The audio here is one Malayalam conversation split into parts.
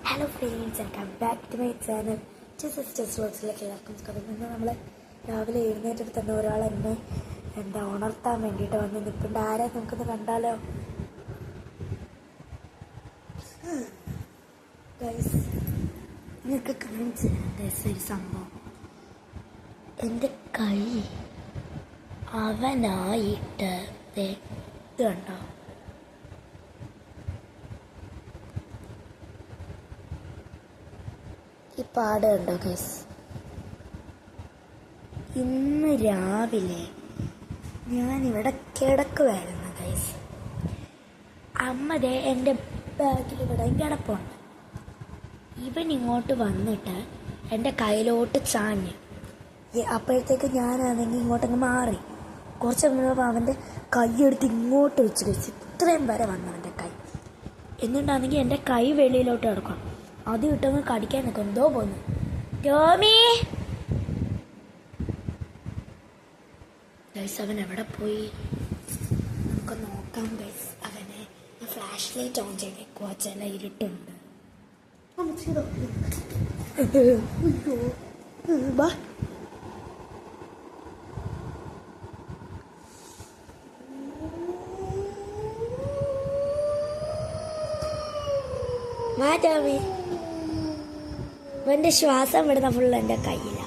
Hello friends, welcome back to my channel sisters വ്ളോഗ്സിലേക്ക് എല്ലാവർക്കും സ്വാഗതം. ഇന്ന് നമ്മൾ രാവിലെ എഴുന്നേറ്റിട്ട് തന്നെ ഒരാൾ എന്നെ ഉണർത്താൻ വേണ്ടിയിട്ട് വന്ന് നിൽപ്പുണ്ട്. ആരാ നമുക്കൊന്ന് കണ്ടാലോ? ഗൈസ്, നിങ്ങൾക്ക് കാണിച്ച് ഒരു സംഭവം. എൻ്റെ കൈ അവനായിട്ട് ഇത് കണ്ടോ? ഈ പാട് കണ്ടോ ഗൈസ്? ഇന്ന് രാവിലെ ഞാനിവിടെ കിടക്കുമായിരുന്നു ഗൈസ്. അമ്മതേ എൻ്റെ ബാഗിൽ ഇവിടെ കിടപ്പുണ്ട്. ഇവൻ ഇങ്ങോട്ട് വന്നിട്ട് എൻ്റെ കയ്യിലോട്ട് ചാഞ്ഞ്. അപ്പോഴത്തേക്ക് ഞാനാണെങ്കിൽ ഇങ്ങോട്ടങ്ങ് മാറി. കുറച്ച് മുമ്പ് അവൻ്റെ കൈയെടുത്ത് ഇങ്ങോട്ട് വെച്ച് കഴിച്ച് ഇത്രയും വരെ വന്നവൻ്റെ കൈ. എന്നിട്ടാണെങ്കിൽ എൻ്റെ കൈ വെളിയിലോട്ട് കിടക്കണം. അത് കിട്ടുമ്പോൾ കടിക്കാൻ നിൽക്കും. എന്തോ പോന്നു. ടോമി ഗൈസ്, അവൻ എവിടെ പോയി? നമുക്ക് നോക്കാം ഗൈസ്. അവനെ ഫ്ലാഷ് ലൈറ്റ് ഓൺ ചെയ്തേക്കുവാ. ചില ഇരുട്ടുണ്ട്. ടോമി, അവൻ്റെ ശ്വാസം വിടുന്ന ഫുള്ള് എൻ്റെ കയ്യിലാണ്.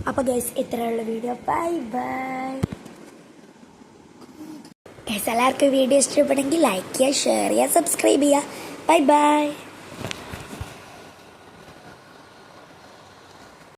അപ്പൊ ഗൈസ്, ഇത്രയുള്ള വീഡിയോ. Bye bye guys. എല്ലാവർക്കും വീഡിയോ ഇഷ്ടപ്പെടുമെങ്കിൽ ലൈക്ക് ചെയ്യുക, ഷെയർ ചെയ്യുക, സബ്സ്ക്രൈബ് ചെയ്യുക. Bye bye.